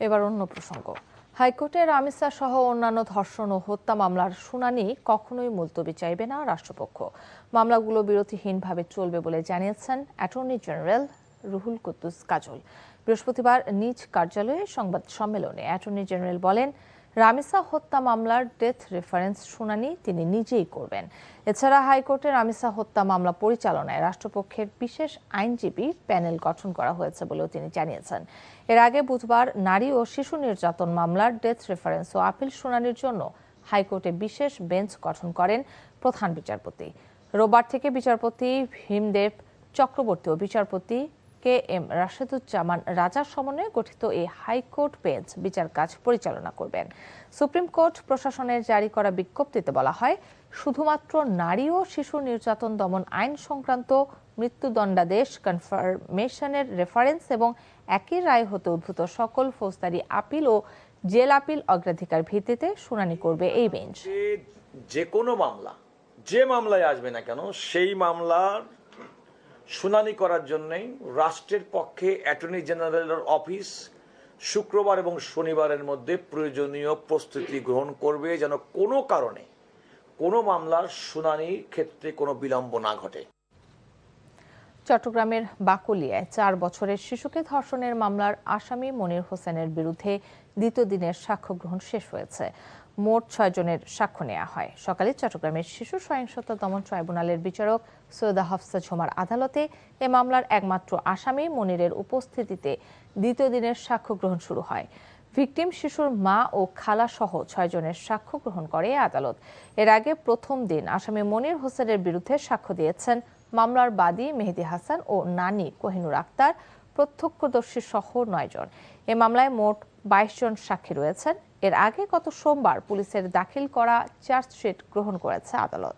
এবার অন্য প্রসঙ্গ। হাইকোর্টের রামিসা সহ অন্যান্য ধর্ষণ ও হত্যা মামলার শুনানি কখনোই মুলতবি চাইবে না রাষ্ট্রপক্ষ। মামলাগুলো বিরতিহীনভাবে চলবে বলে জানিয়েছেন অ্যাটর্নি জেনারেল রুহুল কুদ্দুস কাজল। বৃহস্পতিবার নিজ কার্যালয়ে সংবাদ সম্মেলনে অ্যাটর্নি জেনারেল বলেন, রামিসা হত্যা মামলার ডেথ রেফারেন্স শুনানি তিনি নিজেই করবেন। এছাড়া হাইকোর্টের রামিসা হত্যা মামলা পরিচালনায় রাষ্ট্রপক্ষের বিশেষ আইনজীবী প্যানেল গঠন করা হয়েছে বলেও তিনি জানিয়েছেন। এর আগে বুধবার নারী ও শিশু নির্যাতন মামলার ডেথ রেফারেন্স ও আপিল শুনানির জন্য হাইকোর্টে বিশেষ বেঞ্চ গঠন করেন প্রধান বিচারপতি। রোববার থেকে বিচারপতি ভীমদেব চক্রবর্তী ও বিচারপতি KM রাশেদুজ্জামান রাজার সমন্বয়ে গঠিত এই হাইকোর্ট বেঞ্চ বিচার কাজ পরিচালনা করবেন। সুপ্রিম কোর্ট প্রশাসনের জারি করা বিজ্ঞপ্তিতে বলা হয়, শুধুমাত্র নারী ও শিশু নির্যাতন দমন আইন সংক্রান্ত মৃত্যুদণ্ডাদেশ কনফার্মেশনের রেফারেন্স এবং একই রায় হতে উদ্ভূত সকল ফৌজদারি আপিল ও জেল আপিল অগ্রাধিকার ভিত্তিতে শুনানি করবে এই বেঞ্চ। যে কোনো মামলা যে মামলায় আসবে না কেন, সেই মামলার শুনানি করার জন্যই রাষ্ট্রের পক্ষে অ্যাটর্নি জেনারেলের অফিস শুক্রবার এবং শনিবারের মধ্যে প্রয়োজনীয় প্রস্তুতি গ্রহণ করবে, যেন কোনো কারণে কোনো মামলার শুনানির ক্ষেত্রে কোনো বিলম্ব না ঘটে। চট্টগ্রামের বাকলিয়ায় 4 বছরের শিশুকে ধর্ষণের মামলার আসামি মনির হোসেনের বিরুদ্ধে দ্বিতীয় দিনের সাক্ষ্য গ্রহণ শেষ হয়েছে। মোট 6 জনের সাক্ষ্য নেওয়া হয়। সকালে চট্টগ্রামের শিশু সহিংসতা দমন ট্রাইব্যুনালের বিচারক সৈয়দা হাফসা ঝুমার আদালতে এ মামলার একমাত্র আসামি মনিরের উপস্থিতিতে দ্বিতীয় দিনের সাক্ষ্য গ্রহণ শুরু হয়। ভিকটিম শিশুর মা ও খালা সহ 6 জনের সাক্ষ্য গ্রহণ করে আদালত। এর আগে প্রথম দিন আসামি মনির হোসেনের বিরুদ্ধে সাক্ষ্য দিয়েছেন মামলার বাদী মেহেদী হাসান ও নানি কোহিনুর আক্তার, প্রত্যক্ষদর্শী সহ 9 জন। এ মামলায় মোট 22 জন সাক্ষী রয়েছেন। এর আগে গত সোমবার পুলিশের দাখিল করা চার্জশিট গ্রহণ করেছে আদালত।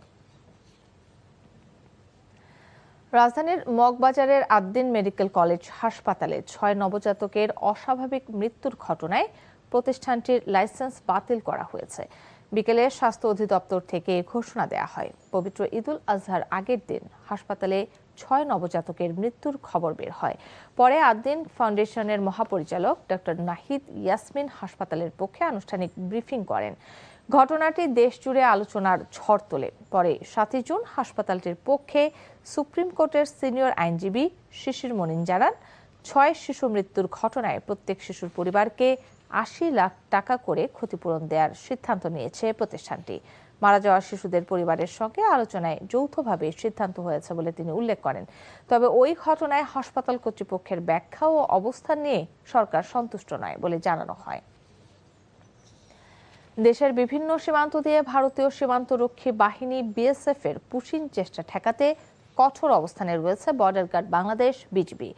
রাজধানীর মগবাজারের আদ্দিন মেডিকেল কলেজ হাসপাতালে 6 নবজাতকের অস্বাভাবিক মৃত্যুর ঘটনায় প্রতিষ্ঠানটির লাইসেন্স বাতিল করা হয়েছে। বিকেলে স্বাস্থ্য অধিদপ্তর থেকে ঘোষণা দেওয়া হয়। পবিত্র ঈদুল আজহার আগের দিন হাসপাতালে 6 নবজাতকের মৃত্যুর খবর বের হয়। পরে আদ্দিন ফাউন্ডেশনের মহাপরিচালক ডক্টর নাহিদ ইয়াসমিন হাসপাতালের পক্ষে আনুষ্ঠানিক ব্রিফিং করেন। ঘটনাটি দেশজুড়ে আলোচনার ঝড় তোলে। পরে 7 জুন হাসপাতালটির পক্ষে সুপ্রিম কোর্টের সিনিয়র আইনজীবী শিশির মনিন জানান, 6 শিশু মৃত্যুর ঘটনায় প্রত্যেক শিশুর পরিবারকে 80 লাখ টাকা করে ক্ষতিপূরণ দেওয়ার সিদ্ধান্ত নিয়েছে প্রতিষ্ঠানটি। মারা যাওয়া শিশুদের পরিবারের সঙ্গে আলোচনায় যৌথভাবে সিদ্ধান্ত হয়েছে বলে তিনি উল্লেখ করেন। তবে ওই ঘটনায় হাসপাতাল কর্তৃপক্ষের ব্যাখ্যা ও অবস্থান নিয়ে সরকার সন্তুষ্ট নয় বলে জানানো হয়। দেশের বিভিন্ন সীমান্ত দিয়ে ভারতীয় সীমান্তরক্ষী বাহিনী BSF এর পুশিং চেষ্টা ঠেকাতে কঠোর অবস্থানে রয়েছে বর্ডার গার্ড বাংলাদেশ বিজিবি।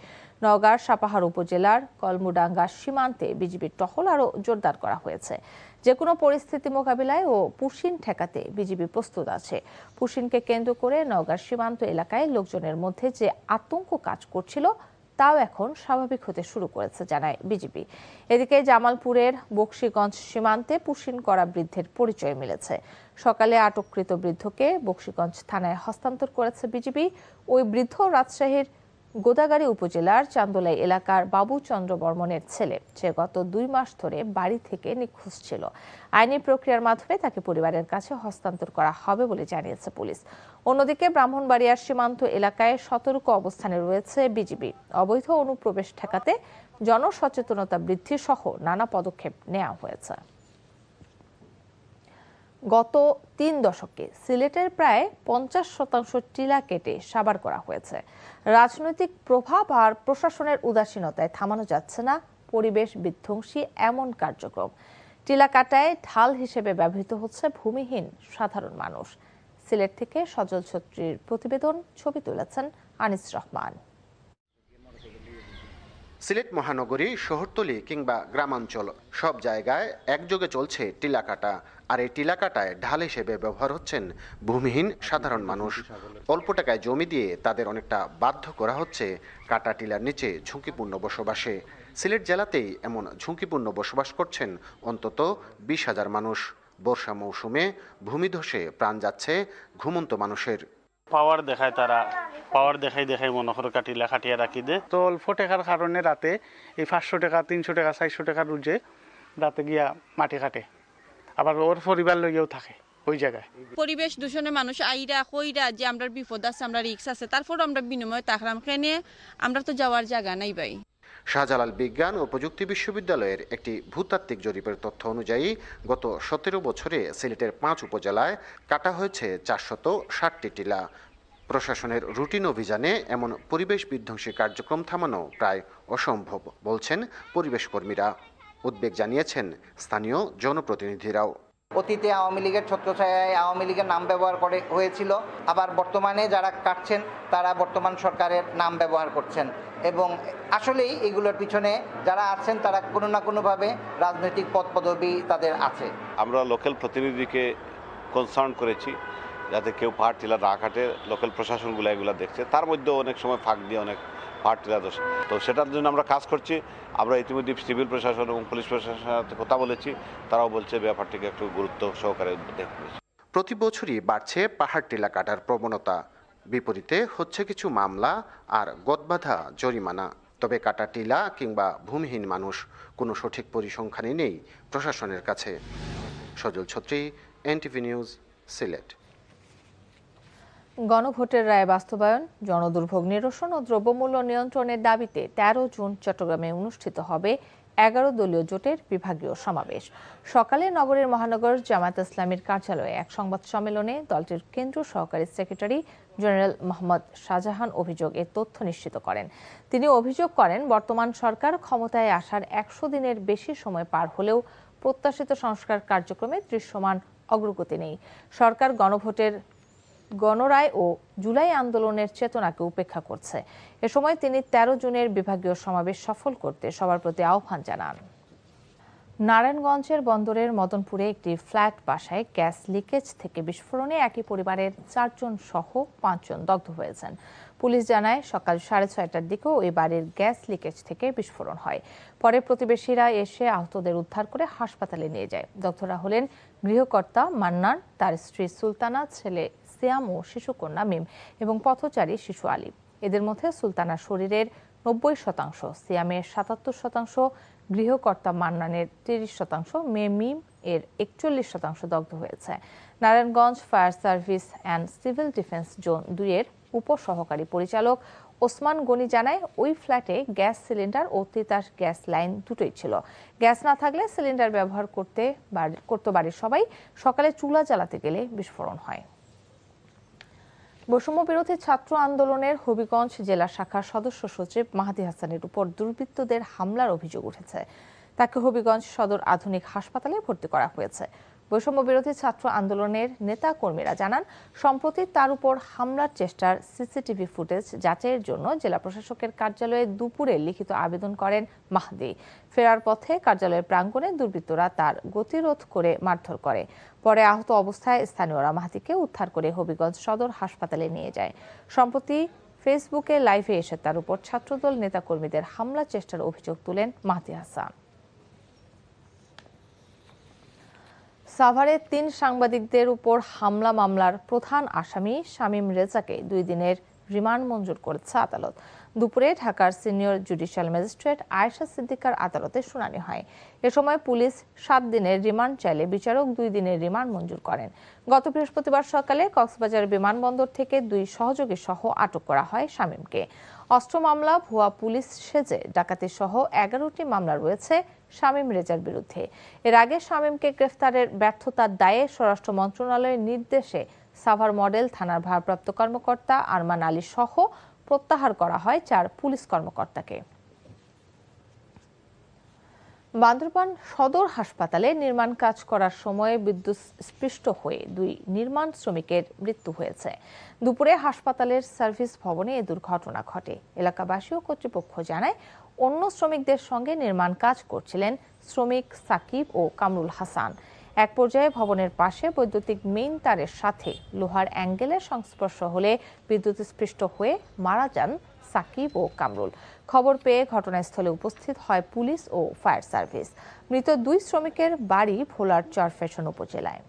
নওগাঁর সাপাহার উপজেলার কলমুডাঙ্গা সীমান্তে বিজিবির টহল আরও জোরদার করা হয়েছে। যে কোনো পরিস্থিতি মোকাবিলায় ও পুশিং ঠেকাতে বিজিবি প্রস্তুত আছে। পুশিংকে কেন্দ্র করে নওগাঁর সীমান্ত এলাকায় লোকজনের মধ্যে যে আতঙ্ক কাজ করছিল তাও এখন স্বাভাবিক হতে শুরু করেছে জানায় বিজিবি। এদিকে জামালপুরের বকশীগঞ্জ সীমান্তে পুশিং করা বৃদ্ধের পরিচয় মিলেছে। সকালে আটককৃত বৃদ্ধকে বকশীগঞ্জ থানায় হস্তান্তর করেছে বিজিবি। ওই বৃদ্ধ রাজশাহীর গোদাগাড়ী উপজেলার চান্দোলাই এলাকার বাবু চন্দ্র বর্মনের ছেলে। সে গত 2 মাস ধরে বাড়ি থেকে নিখোঁজ ছিল। আইনি প্রক্রিয়ার মাধ্যমে তাকে পরিবারের কাছে হস্তান্তর করা হবে বলে জানিয়েছে পুলিশ। অন্যদিকে ব্রাহ্মণবাড়িয়ার সীমান্ত এলাকায় সতর্ক অবস্থানে রয়েছে বিজিবি। অবৈধ অনুপ্রবেশ ঠেকাতে জনসচেতনতা বৃদ্ধি সহ নানা পদক্ষেপ নেওয়া হয়েছে। গত 3 দশকে সিলেটের প্রায় 50% টিলা কেটে সাবার করা হয়েছে। রাজনৈতিক প্রভাব আর প্রশাসনের উদাসীনতায় থামানো যাচ্ছে না পরিবেশ বিধ্বংসী এমন কার্যক্রম। টিলা কাটায় ঢাল হিসেবে ব্যবহৃত হচ্ছে ভূমিহীন সাধারণ মানুষ। সিলেট থেকে সজল ছত্রীর প্রতিবেদন, ছবি তুলেছেন আনিস রহমান। সিলেট মহানগরী, শহরতলি কিংবা গ্রামাঞ্চল সব জায়গায় একযোগে চলছে টিলা কাটা। আর এই টিলা কাটায় ঢাল হিসেবে ব্যবহার হচ্ছেন ভূমিহীন সাধারণ মানুষ। অল্প টাকায় জমি দিয়ে তাদের অনেকটা বাধ্য করা হচ্ছে কাটা টিলার নিচে ঝুঁকিপূর্ণ বসবাসে। সিলেট জেলাতেই এমন ঝুঁকিপূর্ণ বসবাস করছেন অন্তত 20,000 মানুষ। বর্ষা মৌসুমে ভূমিধসে প্রাণ যাচ্ছে ঘুমন্ত মানুষের। পাওয়ার দেখায় তারা, পাওয়ার দেখাই মনে করে কাটিলা খাটিয়া রাখি দে। তো অল্প টাকার কারণে রাতে এই 500 টাকা 300 টাকা 400 টাকা রুজে রাতে গিয়া মাটি কাটে, আবার ওর পরিবার লইয়াও থাকে ওই জায়গায়। পরিবেশ দূষণে মানুষ আইরা কইরা যে আমরা বিপদ আছে, আমরা রিস্ক আছে, তারপর আমরা বিনিময়ে তাকরাম খেয়ে আমরা তো যাওয়ার জায়গা নাই ভাই। শাহজালাল বিজ্ঞান ও প্রযুক্তি বিশ্ববিদ্যালয়ের একটি ভূতাত্ত্বিক জরিপের তথ্য অনুযায়ী গত 17 বছরে সিলেটের 5 উপজেলায় কাটা হয়েছে 460টি টিলা। প্রশাসনের রুটিন অভিযানে এমন পরিবেশ বিধ্বংসী কার্যক্রম থামানো প্রায় অসম্ভব বলছেন পরিবেশ কর্মীরা। উদ্বেগ জানিয়েছেন স্থানীয় জনপ্রতিনিধিরাও। অতীতে আওয়ামী লীগের ছত্রছায়ায় আওয়ামী লীগের নাম ব্যবহার হয়েছিল, আবার বর্তমানে যারা কাটছেন তারা বর্তমান সরকারের নাম ব্যবহার করছেন, এবং আসলেই এগুলোর পিছনে যারা আছেন তারা কোনো না কোনোভাবে রাজনৈতিক পদ পদবি তাদের আছে। আমরা লোকাল প্রতিনিধিকে কনসার্ন করেছি যাতে কেউ পাহাড় টিলা না কাটে। লোকাল প্রশাসনগুলো এগুলো দেখছে, তার মধ্যে অনেক সময় ফাঁক দিয়ে অনেক পাহাড় টিলা দোষ, তো সেটার জন্য আমরা কাজ করছি। আমরা ইতিমধ্যে সিভিল প্রশাসন এবং পুলিশ প্রশাসনের সাথে কথা বলেছি, তারাও বলছে ব্যাপারটিকে একটু গুরুত্ব সহকারে দেখবে। প্রতি বছরই বাড়ছে পাহাড় টিলা কাটার প্রবণতা, বিপরীতে হচ্ছে কিছু মামলা আর গদবাঁধা জরিমানা। তবে কাটা টিলা কিংবা ভূমিহীন মানুষ কোনো সঠিক পরিসংখ্যানই নেই প্রশাসনের কাছে। সজল ছত্রী, এনটিভি নিউজ, সিলেট। গণভোটের রায় বাস্তবায়ন, জনদুর্ভোগ নিরসন ও দ্রব্যমূল্য নিয়ন্ত্রণের দাবিতে 13 জুন চট্টগ্রামে অনুষ্ঠিত হবে 11 দলীয় জোটের বিভাগীয় সমাবেশ। সকালে নগরের মহানগর জামায়াত ইসলামীর কার্যালয়ে এক সংবাদ সম্মেলনে দলটির কেন্দ্রীয় সহকারী সেক্রেটারি জেনারেল মোহাম্মদ শাহজাহান এর তথ্য নিশ্চিত করেন। তিনি অভিযোগ করেন, বর্তমান সরকার ক্ষমতায় আসার 100 দিনের বেশি সময় পার হলেও প্রত্যাশিত সংস্কার কার্যক্রমে দৃশ্যমান অগ্রগতি নেই। সরকার গণভোটের গণরায় ও জুলাই আন্দোলনের চেতনাকে উপেক্ষা করছে। এ সময় তিনি 13 জুনের বিভাগীয় সমাবেশ সফল করতে সবার প্রতি আহ্বান জানান। নারায়ণগঞ্জের বন্দরের মদনপুরে একটি ফ্ল্যাট বাসায় গ্যাস লিকেজ থেকে বিস্ফোরণে একই পরিবারের 4 জন সহ 5 জন দগ্ধ হয়েছেন। পুলিশ জানায়, সকাল 6:30টার দিকে ওই বাড়ির গ্যাস লিকেজ থেকে বিস্ফোরণ হয়। পরে প্রতিবেশীরা এসে আহতদের উদ্ধার করে হাসপাতালে নিয়ে যায়। দগ্ধরা হলেন গৃহকর্তা মান্নান, তার স্ত্রী সুলতানা, ছেলে সিয়াম ও শিশুকন্যা মিম এবং পথচারী শিশু আলী। এদের মধ্যে সুলতানার শরীরের 90%, সিয়ামের 77%, গৃহকর্তা মান্নানের 30%, মেয়ে মিম এর 41% দগ্ধ হয়েছে। Narayanganj fire service and civil defence zone 2 এর উপসহকারী পরিচালক ওসমান গনি জানায়, ওই ফ্ল্যাটে গ্যাস সিলিন্ডার ও তিতাস গ্যাস লাইন দুটোই ছিল। গ্যাস না থাকলে সিলিন্ডার ব্যবহার করতে বাড়ির সবাই। সকালে চুলা জ্বালাতে গেলে বিস্ফোরণ হয়। বৈষম্য বিরোধী ছাত্র আন্দোলনের হবিগঞ্জ জেলা শাখার সদস্য সচিব মাহাদি হাসানের উপর দুর্বৃত্তদের হামলার অভিযোগ উঠেছে। তাকে হবিগঞ্জ সদর আধুনিক হাসপাতালে ভর্তি করা হয়েছে। বৈষম্য বিরোধী ছাত্র আন্দোলনের নেতা কর্মীরা জানান, সম্প্রতি তার উপর হামলার চেষ্টার সিসিটিভি ফুটেজ যাচাইয়ের জন্য জেলা প্রশাসকের কার্যালয়ে দুপুরে লিখিত আবেদন করেন মাহদি। ফেরার পথে কার্যালয়ের প্রাঙ্গণে দুর্বৃত্তরা তার গতিরোধ করে মারধর করে। পরে আহত অবস্থায় স্থানীয়রা মাহদিকে উদ্ধার করে হবিগঞ্জ সদর হাসপাতালে নিয়ে যায়। সম্প্রতি ফেসবুকে লাইভে এসে তার উপর ছাত্রদল নেতাকর্মীদের হামলার চেষ্টার অভিযোগ তুলেন মাহদি হাসান। সাভারে 3 সাংবাদিকদের উপর হামলা মামলার প্রধান আসামি শামীম রেজাকে 2 দিনের রিমান্ড মঞ্জুর করেছে আদালত। দুপুরে ঢাকার সিনিয়র জুডিশিয়াল ম্যাজিস্ট্রেট আয়েশা সিদ্দিকার আদালতে শুনানি হয়। এ সময় পুলিশ 7 দিনের রিমান্ড চাইলে বিচারক 2 দিনের রিমান্ড মঞ্জুর করেন। গত বৃহস্পতিবার সকালে কক্সবাজার বিমানবন্দর থেকে 2 সহযোগী সহ আটক করা হয় শামীমকে। অস্ত্র মামলা, ভুয়া পুলিশ সেজে ডাকাতি সহ 11টি মামলা রয়েছে শামীম রেজার বিরুদ্ধে। এর আগে শামীমকে গ্রেফতারের ব্যর্থতার দায়ে স্বরাষ্ট্র মন্ত্রণালয়ের নির্দেশে সাভার মডেল থানার ভারপ্রাপ্ত কর্মকর্তা আরমান আলী সহ প্রত্যাহার করা হয় 4 পুলিশ কর্মকর্তাকে। বান্দরবান সদর হাসপাতালে নির্মাণ কাজ করার সময় বিদ্যুৎ স্পৃষ্ট হয়ে 2 নির্মাণ শ্রমিকের মৃত্যু হয়েছে। দুপুরে হাসপাতালের সার্ভিস ভবনে এ দুর্ঘটনা ঘটে। এলাকাবাসী ও কর্তৃপক্ষ জানায়, অন্য শ্রমিকদের সঙ্গে নির্মাণ কাজ করছিলেন শ্রমিক সাকিব ও কামরুল হাসান। এক পর্যায়ে ভবনের পাশে বৈদ্যুতিক মেইন তারের সাথে লোহার অ্যাঙ্গেলের সংস্পর্শ হলে বিদ্যুৎস্পৃষ্ট হয়ে মারা যান সাকিব ও কামরুল। খবর পেয়ে ঘটনাস্থলে উপস্থিত হয় পুলিশ ও ফায়ার সার্ভিস। মৃত 2 শ্রমিকের বাড়ি ভোলার চরফ্যাশন উপজেলায়।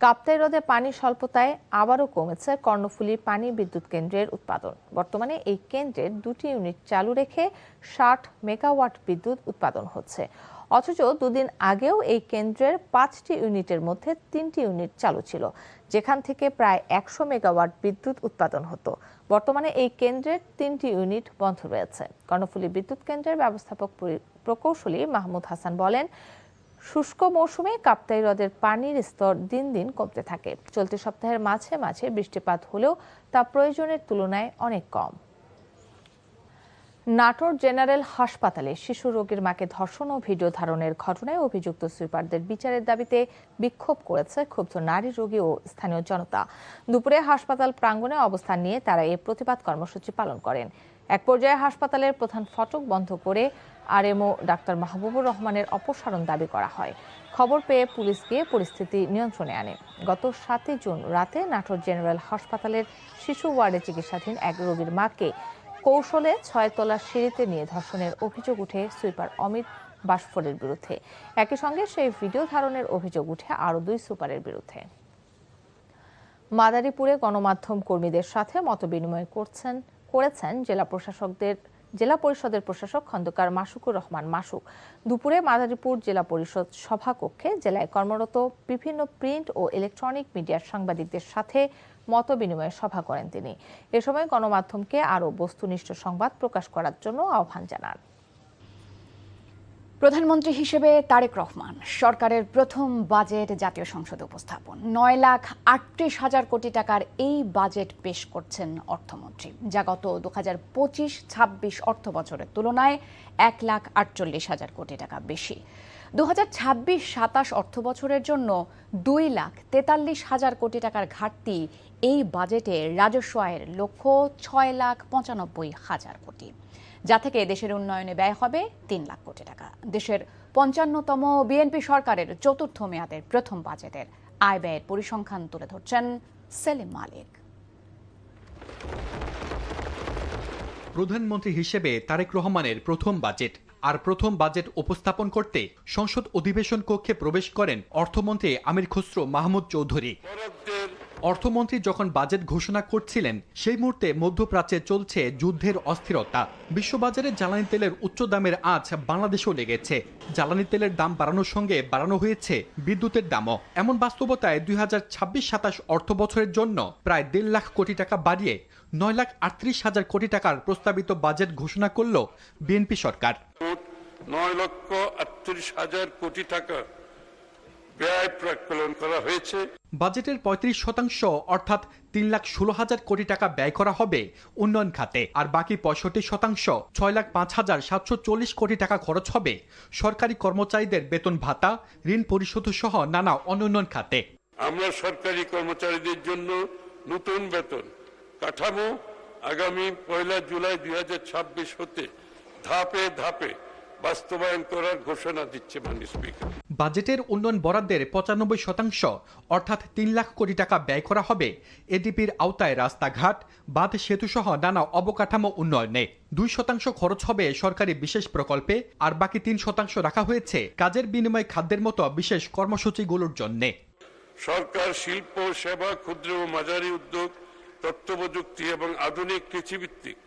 কাপ্তাই হ্রদে পানি স্বল্পতায় আবারও কমেছে কর্ণফুলী পানি বিদ্যুৎ কেন্দ্রের উৎপাদন। বর্তমানে এই কেন্দ্রের 2টি ইউনিট চালু রেখে 60 মেগাওয়াট বিদ্যুৎ উৎপাদন হচ্ছে। অথচ দুদিন আগেও এই কেন্দ্রের 5টি ইউনিটের মধ্যে 3টি ইউনিট চালু ছিল, যেখান থেকে প্রায় 100 মেগাওয়াট বিদ্যুৎ উৎপাদন হতো। বর্তমানে এই কেন্দ্রের 3টি ইউনিট বন্ধ রয়েছে। কর্ণফুলী বিদ্যুৎ কেন্দ্রের ব্যবস্থাপক প্রকৌশলী মাহমুদ হাসান বলেন, শুষ্ক মৌসুমে কাপ্তাই হ্রদের পানির স্তর দিন দিন কমতে থাকে। চলতি সপ্তাহের মাঝে মাঝে বৃষ্টিপাত হলেও তা প্রয়োজনের তুলনায় অনেক কম। নাটোর জেনারেল হাসপাতালে শিশু রোগীর মাকে ধর্ষণ ও ভিডিও ধারণের ঘটনায় অভিযুক্ত সুইপারদের বিচারের দাবিতে বিক্ষোভ করেছে ক্ষুব্ধ নারী রোগী ও স্থানীয় জনতা। দুপুরে হাসপাতাল প্রাঙ্গণে অবস্থান নিয়ে তারা এই প্রতিবাদ কর্মসূচি পালন করেন। এক পর্যায়ে হাসপাতালের প্রধান ফটক বন্ধ করে আরএমও ডাক্তার মাহবুবুর রহমানের অপসারণ দাবি করা হয়। খবর পেয়ে পুলিশ গিয়ে পরিস্থিতি নিয়ন্ত্রণে আনে। গত 7 জুন রাতে নাটোর জেনারেল হাসপাতালের শিশু ওয়ার্ডে চিকিৎসাধীন এক রোগীর মাকে কৌশলে 6 তলার সিঁড়িতে নিয়ে ধর্ষণের অভিযোগ উঠে সুইপার অমিত বাসফোরের বিরুদ্ধে। একই সঙ্গে সেই ভিডিও ধারণের অভিযোগ উঠে আরও 2 সুপারের বিরুদ্ধে। মাদারীপুরে গণমাধ্যম কর্মীদের সাথে মতবিনিময় করেছেন জেলা পরিষদের প্রশাসক খন্দকার মাসুকুর রহমান মাসুক। দুপুরে মাদারীপুর জেলা পরিষদ সভাকক্ষে জেলায় কর্মরত বিভিন্ন প্রিন্ট ও ইলেকট্রনিক মিডিয়ার সাংবাদিকদের সাথে মতবিনিময় সভা করেন তিনি। এ সময় গণমাধ্যমকে আরও বস্তুনিষ্ঠ সংবাদ প্রকাশ করার জন্য আহ্বান জানান। প্রধানমন্ত্রী হিসেবে তারেক রহমান সরকারের প্রথম বাজেট জাতীয় সংসদে উপস্থাপন। 9,38,000 কোটি টাকার এই বাজেট পেশ করছেন অর্থমন্ত্রী, যা গত 2025-26 অর্থ বছরের তুলনায় 1,48,000 কোটি টাকা বেশি। 2026-27 অর্থ বছরের জন্য 2,43,000 কোটি টাকার ঘাটতি এই বাজেটে রাজস্ব আয়ের লক্ষ্য 6,95,000 কোটি, যা থেকে দেশের উন্নয়নে ব্যয় হবে 3 লাখ কোটি টাকা। দেশের 55তম বিএনপি সরকারের চতুর্থ মেয়াদের প্রথম বাজেটের আয় ব্যয়ের পরিসংখ্যান তুলে ধরছেন সেলিম মালিক। প্রধানমন্ত্রী হিসেবে তারেক রহমানের প্রথম বাজেট আর প্রথম বাজেট উপস্থাপন করতে সংসদ অধিবেশন কক্ষে প্রবেশ করেন অর্থমন্ত্রী আমির খসরু মাহমুদ চৌধুরী। অর্থমন্ত্রী যখন বাজেট ঘোষণা করছিলেন সেই মুহূর্তে মধ্যপ্রাচ্যে চলছে যুদ্ধের অস্থিরতা। বিশ্ববাজারে জ্বালানি তেলের উচ্চ দামের আঁচ বাংলাদেশেও লেগেছে। জ্বালানি তেলের দাম বাড়ানোর সঙ্গে বাড়ানো হয়েছে বিদ্যুতের দামও। এমন বাস্তবতায় 2026-27 অর্থ বছরের জন্য প্রায় 1.5 লাখ কোটি টাকা বাড়িয়ে 9,38,000 কোটি টাকার প্রস্তাবিত বাজেট ঘোষণা করল বিএনপি সরকার। 9,38,000 কোটি টাকা ব্যয় প্রাক্কলন করা হয়েছে। বাজেটের 35% অর্থাৎ 3,16,000 কোটি টাকা ব্যয় করা হবে উন্নয়ন খাতে, আর বাকি 65% 6,05,740 কোটি টাকা খরচ হবে সরকারি কর্মচারীদের বেতন ভাতা, ঋণ পরিশোধ সহ নানা অনুন্নয়ন খাতে। আমরা সরকারি কর্মচারীদের জন্য নতুন বেতন কাঠামো আগামী 1 জুলাই 2026 হতে ধাপে ধাপে বাস্তবায়ন করার ঘোষণা দিচ্ছে মাননীয় স্পিকার। বাজেটের উন্নয়ন বরাদ্দের 95% অর্থাৎ 3 লাখ কোটি টাকা ব্যয় করা হবে এডিপির আওতায় রাস্তাঘাট, বাঁধ, সেতু সহ নানা অবকাঠামো উন্নয়নে। 2% খরচ হবে সরকারি বিশেষ প্রকল্পে, আর বাকি 3% রাখা হয়েছে কাজের বিনিময়ে খাদ্যের মতো বিশেষ কর্মসূচিগুলোর জন্য। সরকার শিল্প, সেবা, ক্ষুদ্র ও মাঝারি উদ্যোগ, তথ্য প্রযুক্তি এবং আধুনিক কৃষিভিত্তিক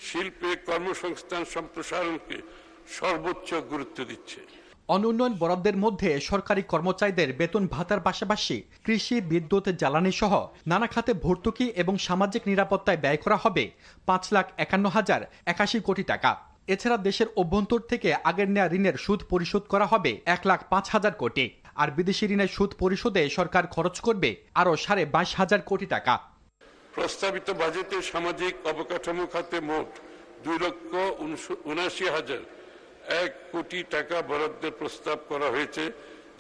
শিল্পে কর্মসংস্থান সম্প্রসারণকে সর্বোচ্চ গুরুত্ব দিচ্ছে। অনুন্নয়ন বরাদ্দের মধ্যে সরকারি কর্মচারীদের বেতন ভাতার পাশাপাশি কৃষি, বিদ্যুৎ, জ্বালানি সহ নানা খাতে ভর্তুকি এবং সামাজিক নিরাপত্তায় ব্যয় করা হবে 5,51,081 কোটি টাকা। এছাড়া দেশের অভ্যন্তর থেকে আগের নেওয়া ঋণের সুদ পরিশোধ করা হবে 1,05,000 কোটি, আর বিদেশি ঋণের সুদ পরিশোধে সরকার খরচ করবে আরও 22,500 কোটি টাকা। প্রস্তাবিত বাজেটে সামাজিক অবকাঠামো খাতে মোট 2,79,001 কোটি টাকা বরাদ্দের প্রস্তাব করা হয়েছে,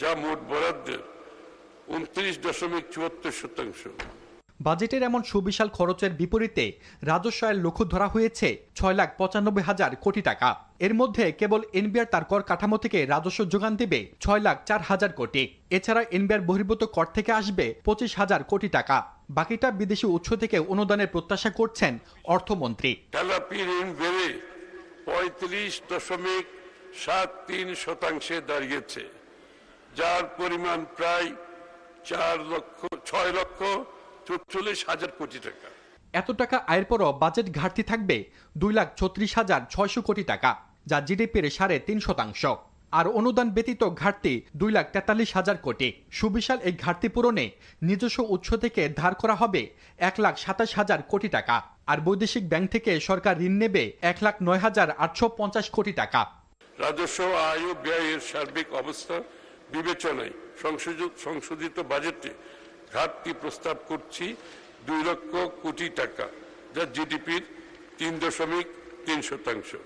যা মোট বরাদ্দের 29.74%। বাজেটের এমন সুবিশাল খরচের বিপরীতে রাজস্ব আয়ের লক্ষ্য ধরা হয়েছে 6,95,000 কোটি টাকা। এর মধ্যে কেবল এনবিআর তার কর কাঠামো থেকে রাজস্ব যোগান দেবে 6,04,000 কোটি। এছাড়া এনবিআর বহির্ভূত কর থেকে আসবে 25,000 কোটি টাকা। বাকিটা বিদেশি উৎস থেকে অনুদানের প্রত্যাশা করছেন অর্থমন্ত্রী। তেলাপি ঋণ বেড়ে 35.73% দাঁড়িয়েছে, যার পরিমাণ প্রায় 6,44,000 কোটি টাকা। এত টাকা আয়ের পরও বাজেট ঘাটতি থাকবে 2,36,600 কোটি টাকা, যা জিডিপির 3.5%। আর অনুদান ব্যতীত ঘাটতি 2,43,000 কোটি। সুবিশাল এই ঘাটতি পূরণে নিজস্ব উৎস থেকে ধার করা হবে 1,27,000 কোটি টাকা, আর বৈদেশিক ব্যাংক থেকে সরকার ঋণ নেবে 1,09,850 কোটি টাকা। রাজস্ব আয় ও ব্যয়ের সার্বিক অবস্থা বিবেচনায় সংশোধিত বাজেটে ঘাটতি প্রস্তাব করছি 2 লক্ষ কোটি টাকা, যা জিডিপির 3.3%।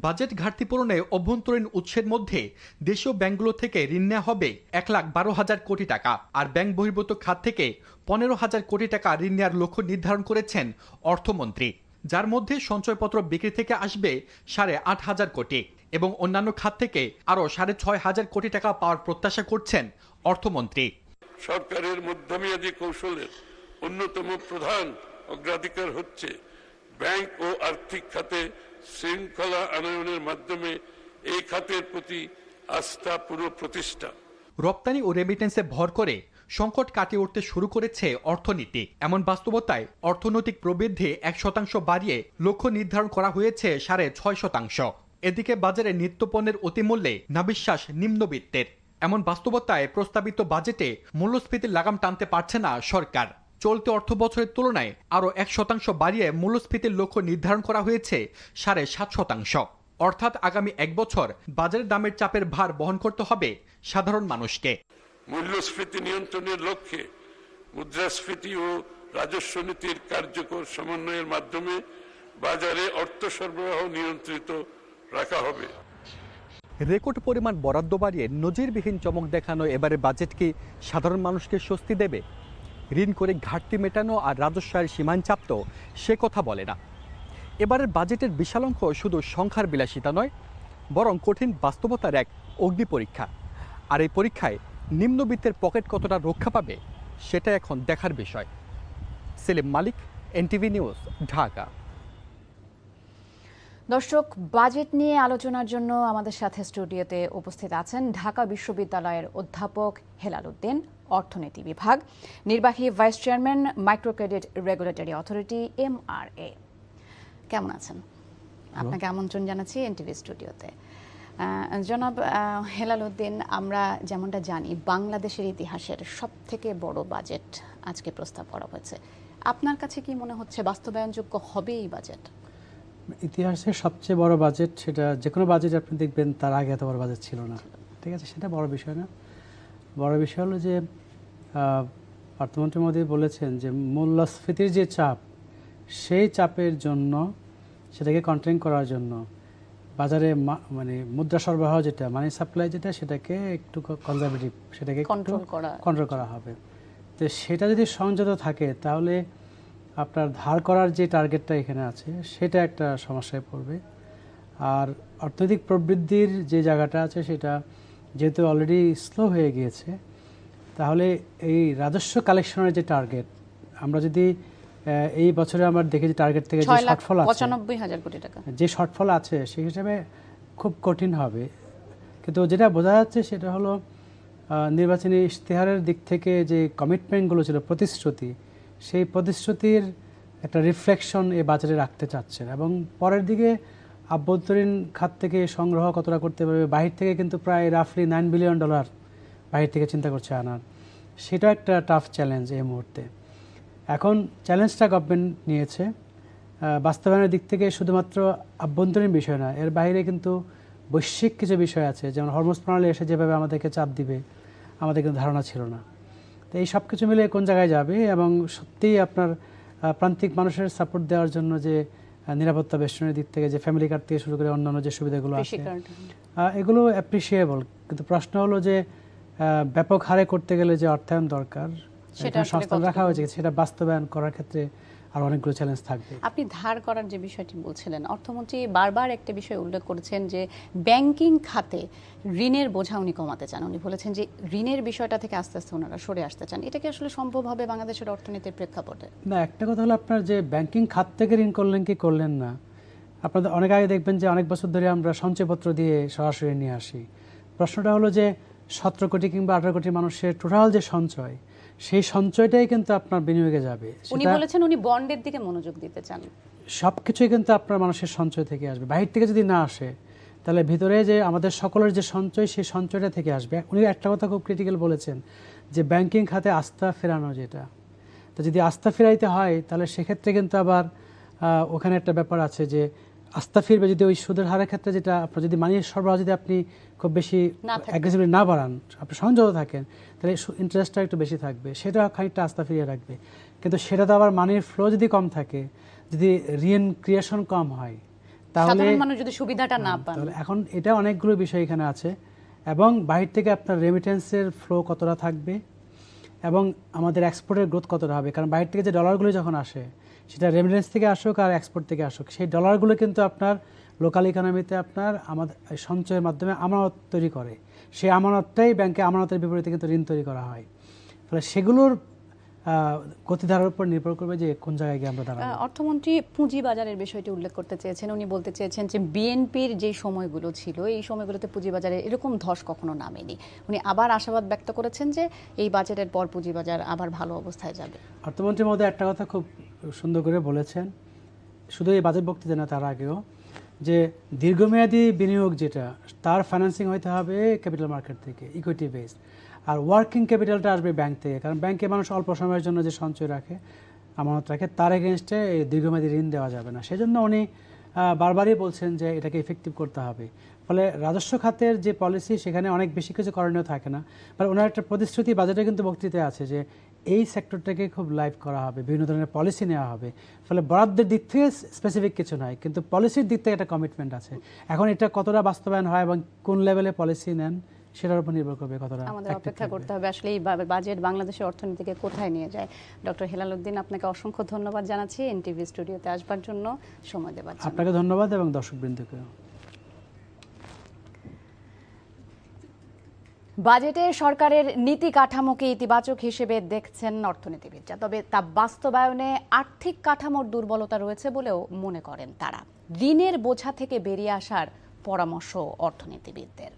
বাজেট ঘাটতি পূরণে অভ্যন্তরীণ উৎসের মধ্যে দেশীয় ব্যাংকগুলো থেকে ঋণ নেওয়া হবে 1,12,000 কোটি টাকা, আর ব্যাংক বহির্ভূত খাত থেকে 15,000 কোটি টাকা ঋণ নেওয়ার লক্ষ্য নির্ধারণ করেছেন অর্থমন্ত্রী, যার মধ্যে সঞ্চয়পত্র বিক্রি থেকে আসবে 8,500 কোটি এবং অন্যান্য খাত থেকে আরও 6,500 কোটি টাকা পাওয়ার প্রত্যাশা করছেন অর্থমন্ত্রী। সরকারের মধ্যমেয়াদী কৌশলের অন্যতম প্রধান অগ্রাধিকার হচ্ছে ব্যাংক ও আর্থিক খাতে শৃঙ্খলা আনয়নের মাধ্যমে এই খাতের প্রতি আস্থা পুনঃপ্রতিষ্ঠা। রপ্তানি ও রেমিটেন্সে ভর করে সংকট কাটিয়ে উঠতে শুরু করেছে অর্থনীতি। এমন বাস্তবতায় অর্থনৈতিক প্রবৃদ্ধি 1% বাড়িয়ে লক্ষ্য নির্ধারণ করা হয়েছে 6.5%। এদিকে বাজারে নিত্যপণ্যের অতিমূল্যে নাবিশ্বাস নিম্নবিত্তের। এমন বাস্তবতায় প্রস্তাবিত বাজেটে মূল্যস্ফীতির লাগাম টানতে পারছে না সরকার। চলতি অর্থ বছরের তুলনায় আরও 1% বাড়িয়ে মূল্যস্ফীতির লক্ষ্য নির্ধারণ করা হয়েছে 7.5%। অর্থাৎ আগামী 1 বছর বাজারের দামের চাপের ভার বহন করতে হবে সাধারণ মানুষকে। মূল্যস্ফীতি নিয়ন্ত্রণের লক্ষ্যে মুদ্রাস্ফীতি ও রাজস্ব নীতির কার্যকর সমন্বয়ের মাধ্যমে বাজারে অর্থ সরবরাহ নিয়ন্ত্রিত রাখা হবে। রেকর্ড পরিমাণ বরাদ্দ বাড়িয়ে নজিরবিহীন চমক দেখানো এবারে বাজেট কি সাধারণ মানুষকে স্বস্তি দেবে? ঋণ করে ঘাটতি মেটানো আর রাজস্বের সীমান চাপ তো সে কথা বলে না। এবারের বাজেটের বিশাল অঙ্ক শুধু সংখ্যার বিলাসিতা নয়, বরং কঠিন বাস্তবতার এক অগ্নি পরীক্ষা। আর এই পরীক্ষায় নিম্নবিত্তের পকেট কতটা রক্ষা পাবে সেটা এখন দেখার বিষয়। সেলিম মালিক, এনটিভি নিউজ, ঢাকা। দর্শক, বাজেট নিয়ে আলোচনার জন্য আমাদের সাথে স্টুডিওতে উপস্থিত আছেন ঢাকা বিশ্ববিদ্যালয়ের অধ্যাপক হেলাল উদ্দিন, অর্থনীতি বিভাগ, নির্বাহী vice chairman, micro credit regulatory authority MRA। কেমন আছেন? আপনাকে আমন্ত্রণ জানাচ্ছি এনটিভি স্টুডিওতে। জনাব হেলাল উদ্দিন, আমরা যেমনটা জানি বাংলাদেশের ইতিহাসের সবথেকে বড় বাজেট আজকে প্রস্তাব করা হয়েছে। আপনার কাছে কি মনে হচ্ছে বাস্তবায়নযোগ্য হবে এই বাজেট? ইতিহাসের সবচেয়ে বড় বাজেট, সেটা যে কোনো বাজেট আপনি দেখবেন তার আগে এত বড় বাজেট ছিল না। ঠিক আছে, সেটা বড় বিষয় না। বড় বিষয় হলো যে অর্থমন্ত্রী মহোদয় বলেছেন যে মূল্যস্ফীতির যে চাপ, সেই চাপের জন্য সেটাকে কন্টেইন করার জন্য বাজারে মানে মুদ্রা সরবরাহ যেটা, মানি সাপ্লাই যেটা, সেটাকে একটু কনজারভেটিভ, সেটাকে কন্ট্রোল করা হবে। তো সেটা যদি সংযত থাকে তাহলে আপনার ধার করার যে টার্গেটটা এখানে আছে সেটা একটা সমস্যায় পড়বে। আর অর্থনৈতিক প্রবৃদ্ধির যে জায়গাটা আছে সেটা যেহেতু অলরেডি স্লো হয়ে গিয়েছে, তাহলে এই রাজস্ব কালেকশনের যে টার্গেট, আমরা যদি এই বছরে আমরা দেখি যে টার্গেট থেকে যে শর্টফল আছে 95,000 কোটি টাকা, যে শর্টফল আছে সেই হিসাবে খুব কঠিন হবে। কিন্তু যেটা বোঝা যাচ্ছে সেটা হলো নির্বাচনী ইশতেহারের দিক থেকে যে কমিটমেন্টগুলো ছিল, প্রতিশ্রুতি, সেই প্রতিশ্রুতির একটা রিফ্লেকশন এই বাজেটে রাখতে চাচ্ছেন। এবং পরের দিকে আভ্যন্তরীণ খাত থেকে সংগ্রহ কতটা করতে পারবে, বাহির থেকে কিন্তু প্রায় রাফলি $9 বিলিয়ন বাহির থেকে চিন্তা করছে আনার, সেটা একটা টাফ চ্যালেঞ্জ এই মুহূর্তে। এখন চ্যালেঞ্জটা গভর্নমেন্ট নিয়েছে বাস্তবায়নের দিক থেকে শুধুমাত্র আভ্যন্তরীণ বিষয় না, এর বাইরে কিন্তু বৈশ্বিক কিছু বিষয় আছে, যেমন হরমুজ প্রণালী এসে যেভাবে আমাদেরকে চাপ দিবে আমাদের কিন্তু ধারণা ছিল না। তো এই সব কিছু মিলে কোন জায়গায় যাবে, এবং সত্যিই আপনার প্রান্তিক মানুষের সাপোর্ট দেওয়ার জন্য যে নিরাপত্তা বেষ্টনের দিক থেকে যে ফ্যামিলি কার্ড থেকে শুরু করে অন্যান্য যে সুবিধাগুলো আছে এগুলো অ্যাপ্রিসিয়েবল। কিন্তু প্রশ্ন হলো যে ব্যাপক হারে করতে গেলে যে অর্থায়ন দরকার, সেটা সংস্থান রাখা হয়েছে, সেটা বাস্তবায়ন করার ক্ষেত্রে আর অনেকগুলো চ্যালেঞ্জ থাকবে। আপনি ধার করার যে বিষয়টি বলছিলেন, অর্থমন্ত্রী বারবার একটা বিষয় উল্লেখ করেছেন যে ব্যাংকিং খাতে ঋণের বোঝা উনি কমাতে চান। উনি বলেছেন যে ঋণের বিষয়টা থেকে আস্তে আস্তে ওনারা সরে আসতে চান। এটা কি আসলে সম্ভব হবে বাংলাদেশের অর্থনীতির প্রেক্ষাপটে? না, একটা কথা হলো আপনার যে ব্যাংকিং খাত থেকে ঋণ করলেন কি করলেন না, আপনাদের অনেক আগে দেখবেন যে অনেক বছর ধরে আমরা সঞ্চয়পত্র দিয়ে সরাসরি নিয়ে আসি। প্রশ্নটা হলো যে 17 কোটি কিংবা 18 কোটি মানুষের টোটাল যে সঞ্চয়, সেই সঞ্চয়টাই কিন্তু আপনার বিনিয়োগে যাবে। উনি বলেছেন উনি বন্ডের দিকে মনোযোগ দিতে চান। সব কিছুই কিন্তু আপনার মানুষের সঞ্চয় থেকে আসবে, বাহির থেকে যদি না আসে তাহলে ভিতরে যে আমাদের সকলের যে সঞ্চয় সেই সঞ্চয়টা থেকে আসবে। উনি একটা কথা খুব ক্রিটিক্যাল বলেছেন যে ব্যাংকিং খাতে আস্থা ফেরানো, যেটা তো যদি আস্থা ফেরাইতে হয় তাহলে সেক্ষেত্রে কিন্তু আবার ওখানে একটা ব্যাপার আছে যে আস্থা ফিরবে যদি ওই সুদের হারের ক্ষেত্রে, যেটা আপনার যদি মানির সরবরাহ যদি আপনি খুব বেশি অ্যাগ্রেসিভলি না বাড়ান, আপনি সংযত থাকেন, তাহলে ইন্টারেস্টটা একটু বেশি থাকবে, সেটা খানিকটা আস্থা ফিরিয়ে রাখবে। কিন্তু সেটা তো আবার মানির ফ্লো যদি কম থাকে, যদি ঋণ ক্রিয়েশন কম হয়, তাহলে মানুষ যদি সুবিধাটা না পান, তাহলে এখন এটা অনেকগুলো বিষয় এখানে আছে। এবং বাহির থেকে আপনার রেমিটেন্সের ফ্লো কতটা থাকবে এবং আমাদের এক্সপোর্টের গ্রোথ কতটা হবে, কারণ বাইরে থেকে যে ডলারগুলো যখন আসে, সেটা রেমিটেন্স থেকে আসুক আর এক্সপোর্ট থেকে আসুক, সেই ডলারগুলো কিন্তু আপনার লোকাল ইকোনমিতে আপনার আমাদের সঞ্চয়ের মাধ্যমে আমানত তৈরি করে। সেই আমানতটাই ব্যাংকে আমানতের বিপরীতে কিন্তু ঋণ তৈরি করা হয়। ফলে সেগুলোর গতিধারার উপর নির্ভর করবে যে কোন জায়গায় গিয়ে আমরা দাঁড়াবো। অর্থমন্ত্রী পুঁজিবাজারের বিষয়টি উল্লেখ করতে চেয়েছেন। উনি বলতে চেয়েছেন যে বিএনপির যে সময়গুলো ছিল, এই সময়গুলোতে পুঁজিবাজারে এরকম ধস কখনো নামেনি। উনি আবার আশাবাদ ব্যক্ত করেছেন যে এই বাজেটের পর পুঁজিবাজার আবার ভালো অবস্থায় যাবে। অর্থমন্ত্রী মহোদয় একটা কথা খুব সুন্দর করে বলেছেন, শুধু এই বাজেট বক্তৃতা না, তার আগেও, যে দীর্ঘমেয়াদী বিনিয়োগ যেটা, তার ফাইন্যান্সিং হইতে হবে ক্যাপিটাল মার্কেট থেকে, ইকুইটি বেসড, আর ওয়ার্কিং ক্যাপিটালটা আসবে ব্যাংক থেকে। কারণ ব্যাংকে মানুষ অল্প সময়ের জন্য যে সঞ্চয় রাখে, আমানত রাখে, তার এগেনস্টে এই দীর্ঘমেয়াদী ঋণ দেওয়া যাবে না। সেজন্য উনি বারবারই বলছেন যে এটাকে ইফেক্টিভ করতে হবে। ফলে রাজস্ব খাতের যে পলিসি, সেখানে অনেক বেশি কিছু করণীয় থাকে না, বাট ওনার একটা প্রতিশ্রুতি বাজেটে কিন্তু বক্তৃতায় আছে যে এই সেক্টরটাকে খুব লাইভ করা হবে, বিভিন্ন ধরনের পলিসি নেওয়া হবে। ফলে বরাদ্দের দিক থেকে স্পেসিফিক কিছু নয়, কিন্তু পলিসির দিক থেকে একটা কমিটমেন্ট আছে। এখন এটা কতটা বাস্তবায়ন হয় এবং কোন লেভেলে পলিসি নেন, সেটার উপর নির্ভর করবে কতটা। আমাদের অপেক্ষা করতে হবে আসলে এই বাজেট বাংলাদেশের অর্থনীতিকে কোথায় নিয়ে যায়। ডক্টর হেলাল উদ্দিন, আপনাকে অসংখ্য ধন্যবাদ জানাচ্ছি এনটিভি স্টুডিওতে আসবার জন্য, সময় দেওয়ার জন্য। আপনাকে ধন্যবাদ এবং দর্শকবৃন্দকে। বাজেটে সরকারের নীতি কাঠামোকে ইতিবাচক হিসেবে দেখছেন অর্থনীতিবিদরা, তবে তা বাস্তবায়নে আর্থিক কাঠামোর দুর্বলতা রয়েছে বলেও মনে করেন তারা। ঋণের বোঝা থেকে বেরিয়ে আসার পরামর্শ অর্থনীতিবিদদের।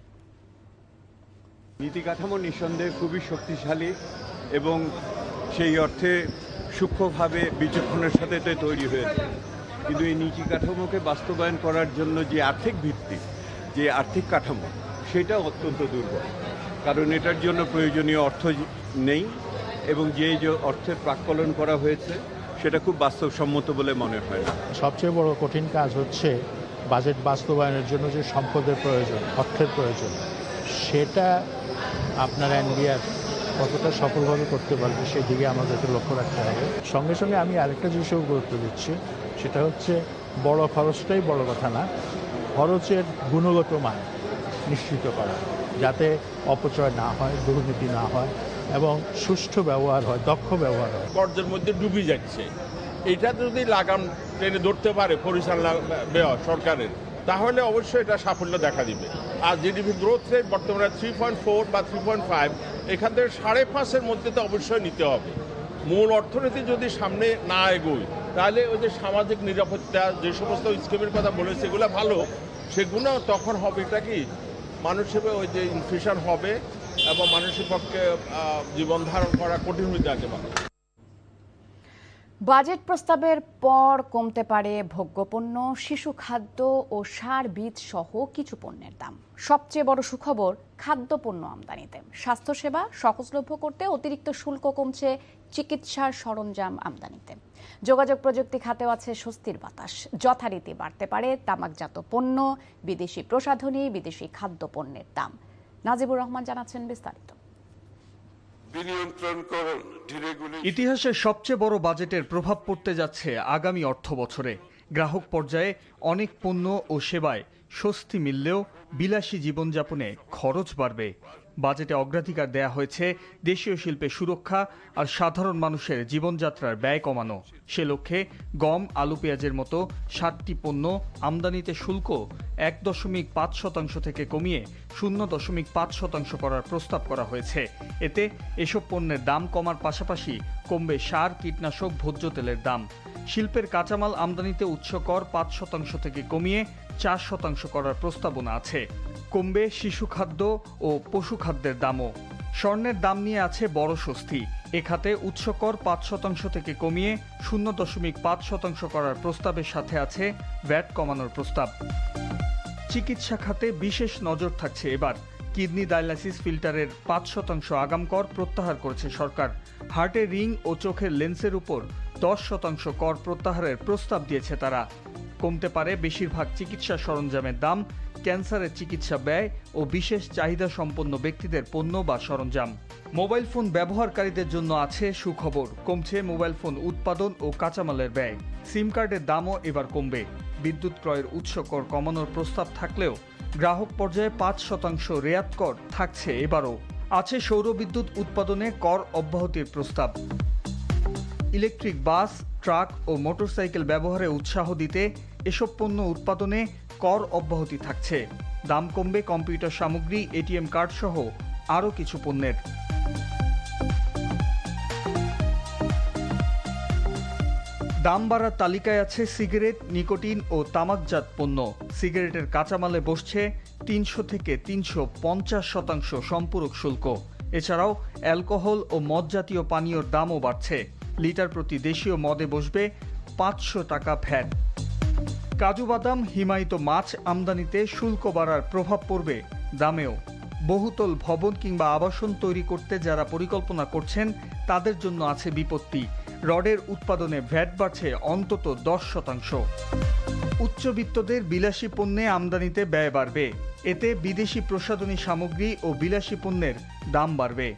নীতি কাঠামো নিঃসন্দেহে খুবই শক্তিশালী এবং সেই অর্থে সূক্ষ্মভাবে বিচক্ষণের সাথে তৈরি হয়েছে, কিন্তু এই নীতি কাঠামোকে বাস্তবায়ন করার জন্য যে আর্থিক ভিত্তি, যে আর্থিক কাঠামো, সেটা অত্যন্ত দুর্বল। কারণ এটার জন্য প্রয়োজনীয় অর্থ নেই এবং যে অর্থের প্রাক্কলন করা হয়েছে সেটা খুব বাস্তবসম্মত বলে মনে হয় না। সবচেয়ে বড় কঠিন কাজ হচ্ছে বাজেট বাস্তবায়নের জন্য যে সম্পদের প্রয়োজন, অর্থের প্রয়োজন, সেটা আপনার এনবিআর কতটা সফলভাবে করতে পারবে সেদিকে আমাদেরকে লক্ষ্য রাখতে হবে। সঙ্গে সঙ্গে আমি আরেকটা জিনিসও গুরুত্ব দিচ্ছি, সেটা হচ্ছে বড় খরচটাই বড় কথা না, খরচের গুণগত মান নিশ্চিত করা, যাতে অপচয় না হয়, দুর্নীতি না হয় এবং সুষ্ঠু ব্যবহার হয়, দক্ষ ব্যবহার হয়। কর্জের মধ্যে ডুবে যাচ্ছে, এটা যদি লাগাম টেনে ধরতে পারে পরিচালনা ব্যয় সরকারের, তাহলে অবশ্যই এটা সাফল্য দেখা দিবে। আর জিডিপি গ্রোথ রেট বর্তমানে 3.4 বা 3.5, এখান থেকে 5.5-এর মধ্যে তো অবশ্যই নিতে হবে। মূল অর্থনীতি যদি সামনে না এগোয়, তাহলে ওই যে সামাজিক নিরাপত্তা যে সমস্ত স্কিমের কথা বলেছে এগুলো ভালো, সেগুলো তখন হবে এটা কি মানুষের ওই যে ইনফ্লেশন হবে এবং মানুষের পক্ষে জীবন ধারণ করা কঠিন হয়ে যেতে পারে। বাজেট প্রস্তাবের পর কমতে পারে ভোগ্যপণ্য, শিশু খাদ্য ও সার বীজ সহ কিছু পণ্যের দাম। সবচেয়ে বড় সুখবর খাদ্যপণ্য আমদানিতে। স্বাস্থ্যসেবা সহজলভ্য করতে অতিরিক্ত শুল্ক কমছে চিকিৎসার সরঞ্জাম আমদানিতে। যোগাযোগ প্রযুক্তি খাতেও আছে স্বস্তির বাতাস। যথারীতি বাড়তে পারে তামাকজাত পণ্য, বিদেশি প্রসাধনী, বিদেশি খাদ্যপণ্যের দাম। নাজিবুর রহমান জানাচ্ছেন বিস্তারিত। ইতিহাসের সবচেয়ে বড় বাজেটের প্রভাব পড়তে যাচ্ছে আগামী অর্থ বছরে। গ্রাহক পর্যায়ে অনেক পণ্য ও সেবায় স্বস্তি মিললেও বিলাসী জীবনযাপনে খরচ বাড়বে। বাজেটে অগ্রাধিকার দেয়া হয়েছে দেশীয় শিল্পের সুরক্ষা আর সাধারণ মানুষের জীবনযাত্রার ব্যয় কমানো। সে লক্ষ্যে গম, আলু, পেঁয়াজের মতো 60টি পণ্য আমদানিতে শুল্ক 1.5% থেকে কমিয়ে 0.5% করার প্রস্তাব করা হয়েছে। এতে এসব পণ্যের দাম কমার পাশাপাশি কমবে সার, কীটনাশক, ভোজ্য তেলের দাম। শিল্পের কাঁচামাল আমদানিতে উৎস কর 5% থেকে কমিয়ে 4% করার প্রস্তাবনা আছে। কমবে শিশু খাদ্য ও পশু খাদ্যের দামও। স্বর্ণের দাম নিয়ে আছে বড় স্বস্তি। এ খাতে উৎস কর ৫% থেকে কমিয়ে ০.৫% করার প্রস্তাবের সাথে আছে ভ্যাট কমানোর প্রস্তাব। চিকিৎসা খাতে বিশেষ নজর থাকছে এবার। কিডনি ডায়ালাইসিস ফিল্টারের ৫% আগাম কর প্রত্যাহার করেছে সরকার। হার্টের রিং ও চোখের লেন্সের উপর ১০% কর প্রত্যাহারের প্রস্তাব দিয়েছে তারা। কমতে পারে বেশিরভাগ চিকিৎসা সরঞ্জামের দাম, ক্যান্সারের চিকিৎসা ব্যয় ও বিশেষ চাহিদা সম্পন্ন ব্যক্তিদের পণ্য বা সরঞ্জাম। মোবাইল ফোন ব্যবহারকারীদের জন্য আছে সুখবর। কমছে মোবাইল ফোন উৎপাদন ও কাঁচামালের ব্যয়। সিম কার্ডের দামও এবার কমবে। বিদ্যুৎ ক্রয়ের উৎস কর কমানোর প্রস্তাব থাকলেও গ্রাহক পর্যায়ে ৫% রেয়াত কর থাকছে এবারও। আছে সৌর বিদ্যুৎ উৎপাদনে কর অব্যাহতির প্রস্তাব। ইলেকট্রিক বাস, ট্রাক ও মোটরসাইকেল ব্যবহারে উৎসাহ দিতে এসব পণ্য উৎপাদনে কর অব্যাহতি থাকছে। দাম কমবে কম্পিউটার সামগ্রী, এটিএম কার্ড সহ আরও কিছু পণ্যের। দাম বাড়ার তালিকায় আছে সিগারেট, নিকোটিন ও তামাকজাত পণ্য। সিগারেটের কাঁচামালে বসছে ৩০০ থেকে ৩৫০% সম্পূরক শুল্ক। এছাড়াও অ্যালকোহল ও মদ জাতীয় পানীয়র দামও বাড়ছে। লিটার প্রতি দেশীয় মদে বসবে ৫০০ টাকা ভ্যাট। কাজু বাদাম, হিমায়িত মাছ আমদানিতে শুল্ক বাড়ার প্রভাব পড়বে দামেও। বহুতল ভবন কিংবা আবাসন তৈরি করতে যারা পরিকল্পনা করছেন তাদের জন্য আছে বিপত্তি। রডের উৎপাদনে ভ্যাট বাড়ছে অন্তত ১০%। উচ্চবিত্তদের বিলাসী পণ্যে আমদানিতে ব্যয় বাড়বে। এতে বিদেশি প্রসাধনী সামগ্রী ও বিলাসী পণ্যের দাম বাড়বে।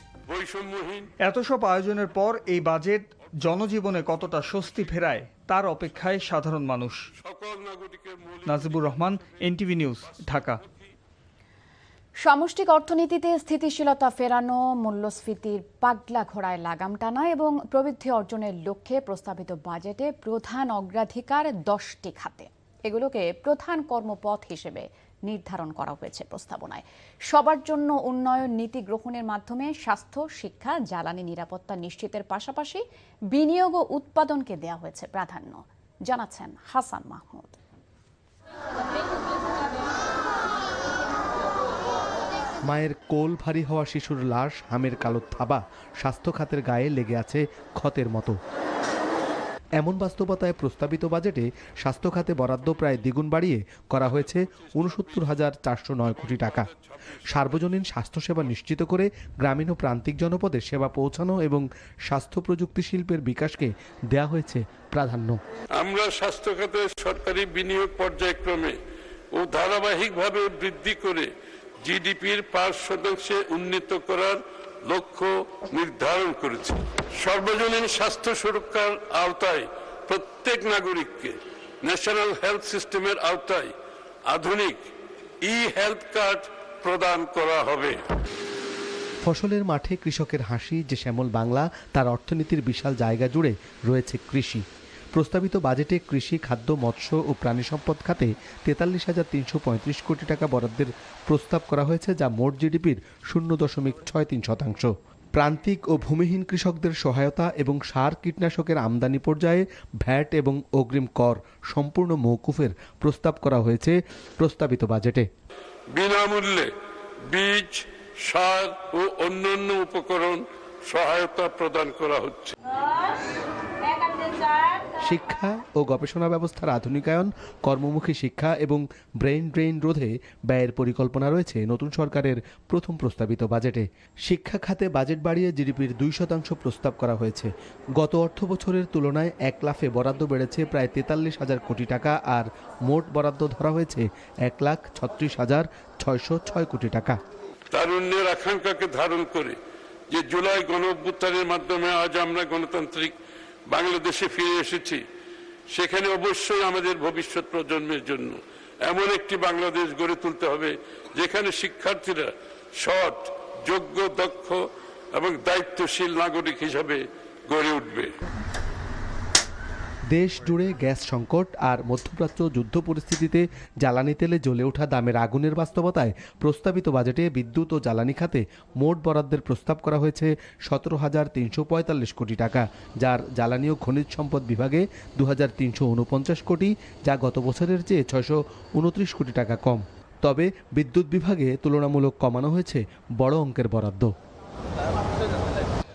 এত সব আয়োজনের পর এই বাজেট জনজীবনে কতটা স্বস্তি ফেরায় তার অপেক্ষায় সাধারণ মানুষ। Najibur Rahman, NTV news, Dhaka. সামষ্টিক অর্থনীতিতে স্থিতিশীলতা ফেরানো, মূল্যস্ফীতির পাগলা ঘোড়ায় লাগাম টানা এবং প্রবৃদ্ধি অর্জনের লক্ষ্যে প্রস্তাবিত বাজেটে প্রধান অগ্রাধিকার 10টি খাতে। এগুলোকে প্রধান কর্মপথ হিসেবে নির্ধারণ করা হয়েছে প্রস্তাবনায়। সবার জন্য উন্নয়ন নীতি গ্রহণের মাধ্যমে স্বাস্থ্য, শিক্ষা, জ্বালানি নিরাপত্তা নিশ্চিতের পাশাপাশি বিনিয়োগ ও উৎপাদনকে দেওয়া হয়েছে প্রাধান্য, জানাচ্ছেন হাসান মাহমুদ। মায়ের কোল ভারী হওয়া শিশুর লাশ, হামের কালো থাবা স্বাস্থ্য খাতের গায়ে লেগে আছে ক্ষতের মতো। এমন বাস্তবতায় প্রস্তাবিত বাজেটে স্বাস্থ্য খাতে বরাদ্দ প্রায় দ্বিগুণ বাড়িয়ে করা হয়েছে ৬৯,৪০৯ কোটি টাকা। সার্বজনীন স্বাস্থ্যসেবা নিশ্চিত করে গ্রামীণ ও প্রান্তিক জনপদে সেবা পৌঁছানো এবং স্বাস্থ্য প্রযুক্তি শিল্পের বিকাশকে দেয়া হয়েছে প্রাধান্য। আমরা স্বাস্থ্য খাতে সরকারি বিনিয়োগ পর্যায়ক্রমে ও ধারাবাহিকভাবে বৃদ্ধি করে জিডিপির ৫% উন্নীত করার লক্ষ্য নির্ধারণ করেছে। সর্বজনীন স্বাস্থ্য সুরক্ষার আওতায় প্রত্যেক নাগরিককে ন্যাশনাল হেলথ সিস্টেমের আওতায় আধুনিক ই-হেলথ কার্ড প্রদান করা হবে। ফসলের মাঠে কৃষকের হাসি যে শ্যামল বাংলা, তার অর্থনীতির বিশাল জায়গা জুড়ে রয়েছে কৃষি। প্রস্তাবিত বাজেটে কৃষি, খাদ্য, মৎস্য ও প্রাণী সম্পদ খাতে ৪৩,৩৩৫ কোটি টাকা বরাদ্দের প্রস্তাব করা হয়েছে, যা মোট জিডিপির ০.৬৩%। প্রান্তিক ও ভূমিহীন কৃষকদের সহায়তা এবং সার, কীটনাশকের আমদানি পর্যায়ে ভ্যাট এবং অগ্রিম কর সম্পূর্ণ মওকুফের প্রস্তাব করা হয়েছে প্রস্তাবিত বাজেটে। বিনামূল্যে বীজ, সার ও অন্যান্য উপকরণ সহায়তা প্রদান করা হচ্ছে। শিক্ষা ও গবেষণা ব্যবস্থার আধুনিকায়ন, কর্মমুখী শিক্ষা এবং ব্রেইন ড্রেইন রোধে ব্যয়ের পরিকল্পনা রয়েছে নতুন সরকারের প্রথম প্রস্তাবিত বাজেটে। শিক্ষা খাতে বাজেট বাড়িয়ে জিডিপির ২% প্রস্তাব করা হয়েছে। গত অর্থ বছরের তুলনায় এক লাফে বরাদ্দ বেড়েছে প্রায় ৪৩,০০০ কোটি টাকা, আর মোট বরাদ্দ ধরা হয়েছে ১,৩৬,৬০৬ কোটি টাকা। তারুণ্যের আকাঙ্ক্ষাকে ধারণ করে যে জুলাই গণঅভ্যুত্থানের মাধ্যমে আজ আমরা গণতান্ত্রিক বাংলাদেশে ফিরে এসেছি, সেখানে অবশ্যই আমাদের ভবিষ্যৎ প্রজন্মের জন্য এমন একটি বাংলাদেশ গড়ে তুলতে হবে যেখানে শিক্ষার্থীরা সৎ, যোগ্য, দক্ষ এবং দায়িত্বশীল নাগরিক হিসাবে গড়ে উঠবে। দেশ জুড়ে গ্যাস সংকট আর মধ্যপ্রাচ্য যুদ্ধ পরিস্থিতিতে জ্বালানি তেলে জ্বলে ওঠা দামের আগুনের বাস্তবতায় প্রস্তাবিত বাজেটে বিদ্যুৎ ও জ্বালানি খাতে মোট বরাদ্দের প্রস্তাব করা হয়েছে ১৭,৩৪৫ কোটি টাকা, যার জ্বালানি ও খনিজ সম্পদ বিভাগে ২,৩৪৯ কোটি, যা গত বছরের চেয়ে ৬২৯ কোটি টাকা কম। তবে বিদ্যুৎ বিভাগে তুলনামূলক কমানো হয়েছে বড় অঙ্কের বরাদ্দ।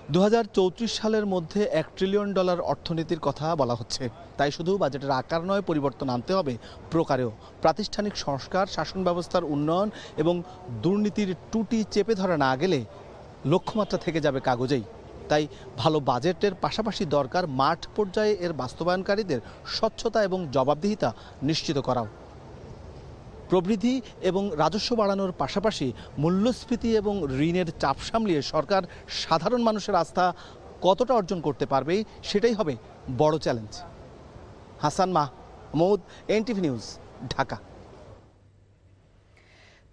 2034 সালের মধ্যে $1 ট্রিলিয়ন অর্থনীতির কথা বলা হচ্ছে। তাই শুধু বাজেটের আকার নয়, পরিবর্তন আনতে হবে প্রকারেও। প্রাতিষ্ঠানিক সংস্কার, শাসন ব্যবস্থার উন্নয়ন এবং দুর্নীতির টুটি চেপে ধরা না গেলে লক্ষ্যমাত্রা থেকে যাবে কাগজেই। তাই ভালো বাজেটের পাশাপাশি দরকার মাঠ পর্যায়ে এর বাস্তবায়নকারীদের স্বচ্ছতা এবং জবাবদিহিতা নিশ্চিত করাও। প্রবৃদ্ধি এবং রাজস্ব বাড়ানোর পাশাপাশি মূল্যস্ফীতি এবং ঋণের চাপ সামলিয়ে সরকার সাধারণ মানুষের আস্থা কতটা অর্জন করতে পারবে সেটাই হবে বড় challenge. Hasan Mahmud, NTV news, Dhaka.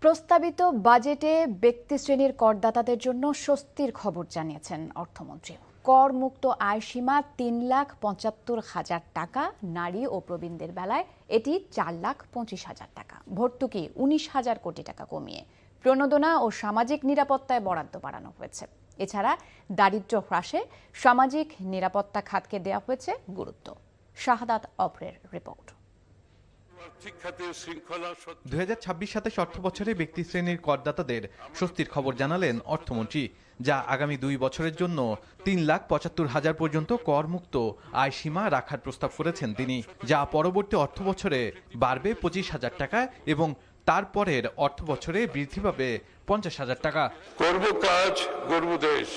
প্রস্তাবিত বাজেটে ব্যক্তি শ্রেণীর করদাতাদের জন্য স্বস্তির খবর জানিয়েছেন অর্থমন্ত্রী। করমুক্ত আয় সীমা 3,75,000 টাকা, নারী ও প্রবীণদের বেলায় এটি 4,25,000 টাকা, ভর্তুকি 19,000 কোটি টাকা কমিয়ে প্রণোদনা ও সামাজিক নিরাপত্তায় বরাদ্দ বাড়ানো হয়েছে। এছাড়া দারিদ্র্য হ্রাসে সামাজিক নিরাপত্তা খাতকে দেওয়া হয়েছে গুরুত্ব। শাহাদাত অপরের রিপোর্ট। 2026-27 অর্থ বছরে ব্যক্তি শ্রেণীর করদাতাদের স্বস্তির খবর জানালেন অর্থমন্ত্রী, যা আগামী 2 বছরের জন্য 3,75,000 পর্যন্ত করমুক্ত আয় সীমা রাখার প্রস্তাব করেছেন তিনি, যা পরবর্তী অর্থ বছরে বাড়বে 25,000 টাকা এবং তারপরের অর্থ বছরে বৃদ্ধি পাবে 50,000 টাকা। করব কাজ, গর্ব দেশ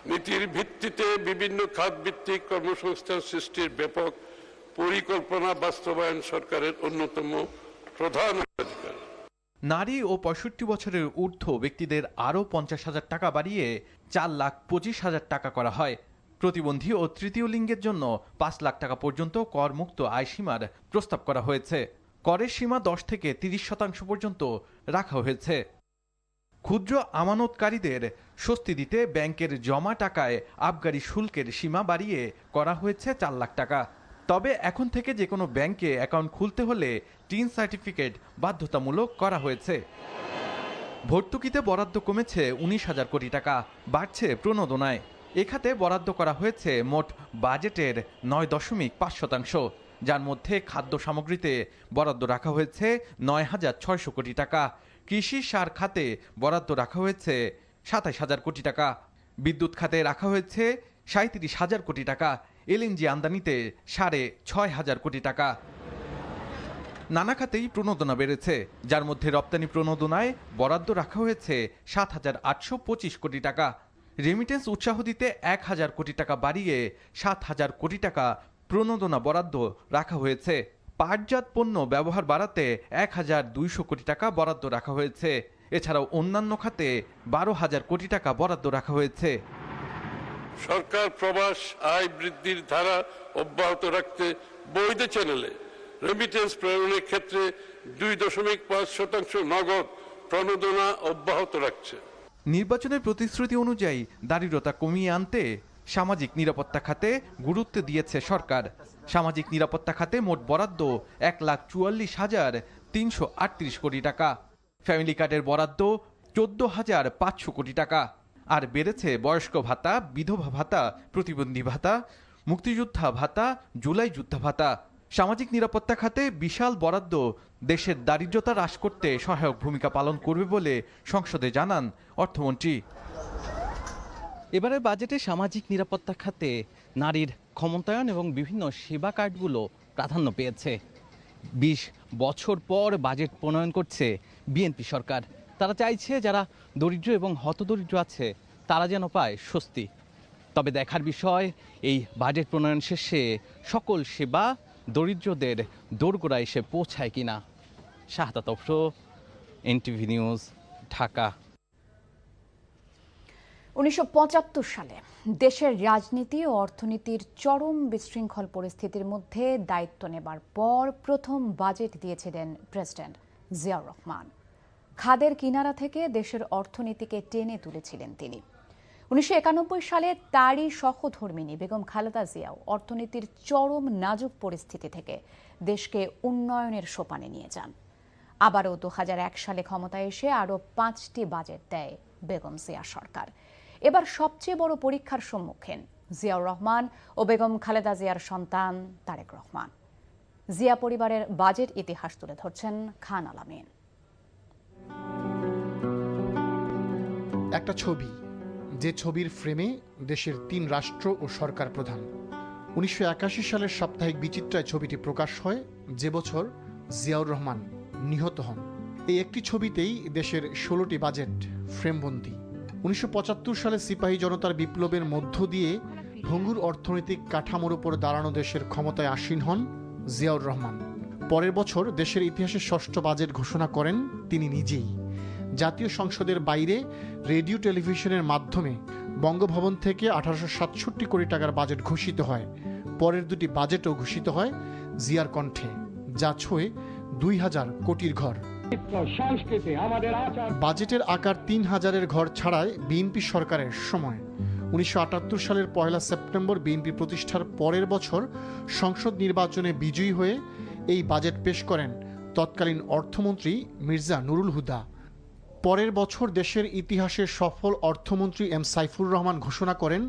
নীতির ভিত্তিতে বিভিন্ন খাতভিত্তিক কর্মসংস্থান সৃষ্টির ব্যাপক পরিকল্পনা বাস্তবায়ন সরকারের অন্যতম প্রধান অগ্রাধিকার। নারী ও 65 বছরের ঊর্ধ্ব ব্যক্তিদের আরও 50,000 টাকা বাড়িয়ে 4,25,000 টাকা করা হয়। প্রতিবন্ধী ও তৃতীয় লিঙ্গের জন্য 5 লাখ টাকা পর্যন্ত করমুক্ত আয় সীমার প্রস্তাব করা হয়েছে। করের সীমা 10 থেকে 30% পর্যন্ত রাখা হয়েছে। ক্ষুদ্র আমানতকারীদের স্বস্তি দিতে ব্যাংকের জমা টাকায় আবগারি শুল্কের সীমা বাড়িয়ে করা হয়েছে 4 লাখ টাকা। তবে এখন থেকে যে কোনো ব্যাংকে অ্যাকাউন্ট খুলতে হলে টিন সার্টিফিকেট বাধ্যতামূলক করা হয়েছে। ভর্তুকিতে বরাদ্দ কমেছে 19,000 কোটি টাকা, বাড়ছে প্রণোদনায়। এ খাতে বরাদ্দ করা হয়েছে মোট বাজেটের 9.5%, যার মধ্যে খাদ্য সামগ্রীতে বরাদ্দ রাখা হয়েছে 9,600 কোটি টাকা, কৃষি সার খাতে বরাদ্দ রাখা হয়েছে 27,000 কোটি টাকা, বিদ্যুৎ খাতে রাখা হয়েছে 37,000 কোটি টাকা, এলএনজি আমদানিতে 6,500 কোটি টাকা। নানা খাতেই প্রণোদনা বেড়েছে, যার মধ্যে রপ্তানি প্রণোদনায় বরাদ্দ রাখা হয়েছে 7,825 কোটি টাকা। রেমিটেন্স উৎসাহ দিতে 1,000 কোটি টাকা বাড়িয়ে 7,000 কোটি টাকা প্রণোদনা বরাদ্দ রাখা হয়েছে। পাটজাত পণ্য ব্যবহার বাড়াতে 1,200 কোটি টাকা বরাদ্দ রাখা হয়েছে। এছাড়াও অন্যান্য খাতে 12,000 কোটি টাকা বরাদ্দ রাখা হয়েছে। সরকার প্রবাস আয় বৃদ্ধির ধারা অব্যাহত রাখতে বৈধ চ্যানেলে রেমিটেন্স প্রেরণের ক্ষেত্রে 2.5% নগদ প্রণোদনা অব্যাহত রাখছে। নির্বাচনের প্রতিশ্রুতি অনুযায়ী দারিদ্রতা কমিয়ে আনতে সামাজিক নিরাপত্তা খাতে গুরুত্ব দিয়েছে সরকার। সামাজিক নিরাপত্তা খাতে মোট বরাদ্দ 1,44,338 কোটি টাকা। ফ্যামিলি কার্ডের বরাদ্দ 14,500 কোটি টাকা। আর বেড়েছে বয়স্ক ভাতা, বিধবা ভাতা, প্রতিবন্ধী ভাতা, মুক্তিযোদ্ধা ভাতা, জুলাই যোদ্ধা ভাতা। সামাজিক নিরাপত্তা খাতে বিশাল বরাদ্দ দেশের দারিদ্রতা হ্রাস করতে সহায়ক ভূমিকা পালন করবে বলে সংসদে জানান অর্থমন্ত্রী। এবারের বাজেটে সামাজিক নিরাপত্তা খাতে নারীর ক্ষমতায়ন এবং বিভিন্ন সেবা কার্ডগুলো প্রাধান্য পেয়েছে। 20 বছর পর বাজেট প্রণয়ন করছে বিএনপি সরকার। তারা চাইছে যারা দরিদ্র এবং হতদরিদ্র আছে তারা যেন পায় স্বস্তি। তবে দেখার বিষয় এই বাজেট প্রণয়ন শেষে সকল সেবা দরিদ্রদের দোরগোড়ায় এসে পৌঁছায় কিনা। শাহাদাত অফরো, এনটিভি নিউজ, ঢাকা। 1975 সালে দেশের রাজনীতি ও অর্থনীতির চরম বিশৃঙ্খল পরিস্থিতির মধ্যে দায়িত্ব নেবার পর প্রথম বাজেট দিয়েছিলেন প্রেসিডেন্ট জিয়াউর রহমান। খাদের কিনারা থেকে দেশের অর্থনীতিকে টেনে তুলেছিলেন তিনি। 1991 সালে তারই সহধর্মিণী বেগম খালেদা জিয়াও অর্থনীতির চরম নাজুক পরিস্থিতি থেকে দেশকে উন্নয়নের সোপানে নিয়ে যান। আবারও 2001 সালে ক্ষমতায় এসে আরও 5টি বাজেট দেয় বেগম জিয়া সরকার। এবার সবচেয়ে বড় পরীক্ষার সম্মুখীন জিয়াউর রহমান ও বেগম খালেদা জিয়ার সন্তান তারেক রহমান। জিয়া পরিবারের বাজেট ইতিহাস তুলে ধরছেন খান আলামিন। একটা ছবি যে ছবির ফ্রেমে দেশের 3 রাষ্ট্র ও সরকার প্রধান। 1981 সালের সাপ্তাহিক বিচিত্রায় ছবিটি প্রকাশ হয়, যে বছর জিয়াউর রহমান নিহত হন। এই একটি ছবিতেই দেশের 16টি বাজেট ফ্রেমবন্দি। 1975 সালে সিপাহী জনতার বিপ্লবের মধ্য দিয়ে ভঙ্গুর অর্থনৈতিক কাঠামোর উপর দাঁড়ানো দেশের ক্ষমতায় আসীন হন জিয়াউর রহমান। পরের বছর দেশের ইতিহাসে 6ষ্ঠ বাজেট ঘোষণা করেন তিনি নিজেই। জাতীয় সংসদের বাইরে রেডিও টেলিভিশনের মাধ্যমে বঙ্গভবন থেকে 1867 কোটি টাকার বাজেট ঘোষিত হয়। পরের দুটি বাজেটও ঘোষিত হয় জিয়ার কণ্ঠে, যা ছোঁয় 2000 কোটির ঘর। বাজেটের আকার 3000-এর ঘর ছাড়ায় বিএনপি সরকারের সময় 1978 সালের 1 সেপ্টেম্বর বিএনপি প্রতিষ্ঠার পরের বছর সংসদ নির্বাচনে বিজয়ী হয়ে এই বাজেট পেশ করেন তৎকালীন অর্থমন্ত্রী মির্জা নুরুল হুদা। পরের বছর দেশের ইতিহাসে সফল অর্থমন্ত্রী এম সাইফুর রহমান ঘোষণা করেন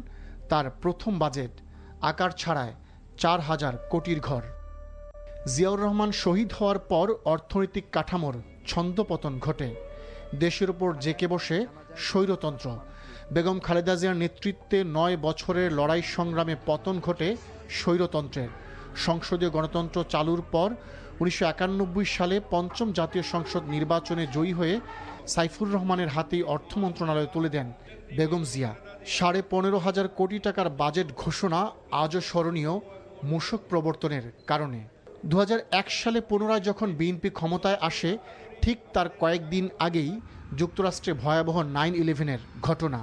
তার প্রথম বাজেট আকার ছাড়ায় 4000 কোটির ঘর। জিয়াউর রহমান শহীদ হওয়ার পর অর্থনৈতিক কাঠামোর ছন্দপতন ঘটে। দেশের উপর জেঁকে বসে স্বৈরতন্ত্র। বেগম খালেদা জিয়ার নেতৃত্বে 9 বছরের লড়াই সংগ্রামে পতন ঘটে স্বৈরতন্ত্রের। সংসদীয় গণতন্ত্র চালুর পর 1991 সালে 5ম জাতীয় সংসদ নির্বাচনে জয়ী হয়ে সাইফুর রহমানের হাতেই অর্থ মন্ত্রণালয় তুলে দেন বেগম জিয়া। 15,500 কোটি টাকার বাজেট ঘোষণা আজও স্মরণীয় মূসক প্রবর্তনের কারণে। 2001 সালে পুনরায় যখন বিএনপি ক্ষমতায় আসে, ঠিক তার কয়েকদিন আগেই যুক্তরাষ্ট্রে ভয়াবহ 9/11-এর ঘটনা।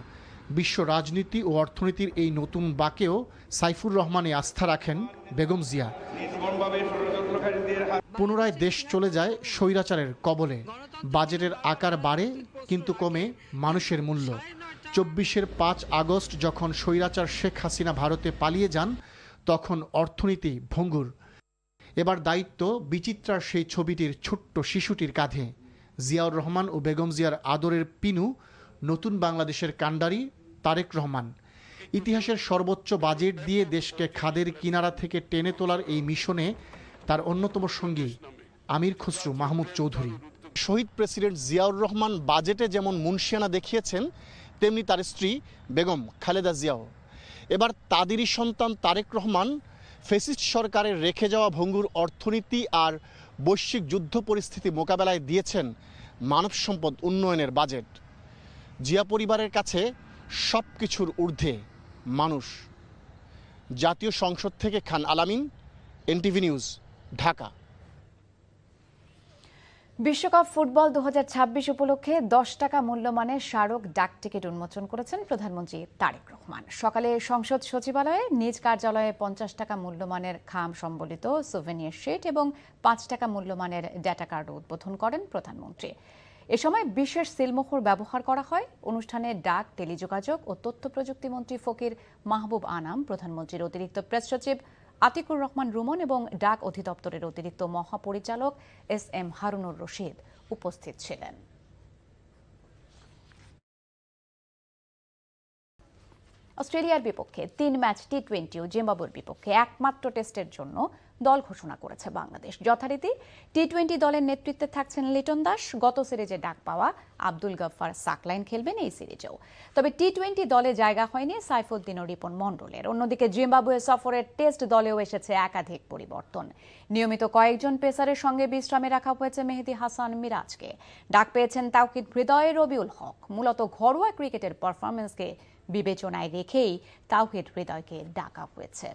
বিশ্ব রাজনীতি ও অর্থনীতির এই নতুন বাঁকেও সাইফুর রহমানে আস্থা রাখেন বেগম জিয়া। পুনরায় দেশ চলে যায় স্বৈরাচারের কবলে। বাজেটের আকার বাড়ে কিন্তু কমে মানুষের মূল্য। 24-এর 5 আগস্ট যখন স্বৈরাচার শেখ হাসিনা ভারতে পালিয়ে যান, তখন অর্থনীতি ভঙ্গুর। এবার দায়িত্ব বিচিত্রার সেই ছবিটির ছোট্ট শিশুটির কাঁধে। জিয়াউর রহমান ও বেগম জিয়ার আদরের পিনু নতুন বাংলাদেশের কাণ্ডারি তারেক রহমান। ইতিহাসের সর্বোচ্চ বাজেট দিয়ে দেশকে খাদের কিনারা থেকে টেনে তোলার এই মিশনে তার অন্যতম সঙ্গী আমির খসরু মাহমুদ চৌধুরী। শহীদ প্রেসিডেন্ট জিয়াউর রহমান বাজেটে যেমন মুনশিয়ানা দেখিয়েছেন, তেমনি তার স্ত্রী বেগম খালেদা জিয়াও। এবার তাদেরই সন্তান তারেক রহমান ফ্যাসিস্ট সরকারের রেখে যাওয়া ভঙ্গুর অর্থনীতি আর বৈশ্বিক যুদ্ধ পরিস্থিতি মোকাবেলায় দিয়েছেন মানব সম্পদ উন্নয়নের বাজেট। জিয়া পরিবারের কাছে সব কিছুর ঊর্ধ্বে মানুষ। জাতীয় সংসদ থেকে খান আলামিন, এনটিভি নিউজ, ঢাকা। বিশ্বকাপ ফুটবল 2026 উপলক্ষে 10 টাকা মূল্যমানের স্মারক ডাক টিকিট উন্মোচন করেছেন প্রধানমন্ত্রী তারেক রহমান। সকালে সংসদ সচিবালয়ে নিজ কার্যালয়ে 50 টাকা মূল্যমানের খাম সম্বলিত সুভেনিয়ার শিট এবং 5 টাকা মূল্যমানের ডেটা কার্ড উদ্বোধন করেন প্রধানমন্ত্রী। এ সময় বিশেষ সিলমোহর ব্যবহার করা হয়। অনুষ্ঠানে ডাক, টেলিযোগাযোগ ও তথ্য প্রযুক্তি মন্ত্রী ফকির মাহবুব আনাম, প্রধানমন্ত্রীর অতিরিক্ত প্রেস সচিব আতিকুর রহমান রুমন এবং ডাক অধিদপ্তরের অতিরিক্ত মহাপরিচালক SM হারুনুর রশিদ উপস্থিত ছিলেন। অস্ট্রেলিয়ার বিপক্ষে 3 ম্যাচ টি20 ও জিম্বাবুয়ের বিপক্ষে একমাত্র টেস্টের জন্য দল ঘোষণা করেছে বাংলাদেশ। যথারীতি টি20 দলের নেতৃত্বে থাকছেন লিটন দাস। গত সিরিজে ডাক পাওয়া আব্দুল গফফার সাকলাইন খেলবেন এই সিরিজেও। তবে টি20 দলে জায়গা হয়নি সাইফুদ্দিন ও রিপন মণ্ডলের। অন্যদিকে জিম্বাবুয়ে সফরের টেস্ট দলেও এসেছে একাধিক পরিবর্তন। নিয়মিত কয়েকজন পেসারের সঙ্গে বিশ্রামে রাখা হয়েছে মেহেদী হাসান মিরাজকে। ডাক পেয়েছেন তাওকিদ হৃদয়, রবিউল হক। মূলত ঘরোয়া ক্রিকেটের পারফরমেন্সকে বিবেচনায় রেখেই তাওহিদ হৃদয়কে ডাকা হয়েছে।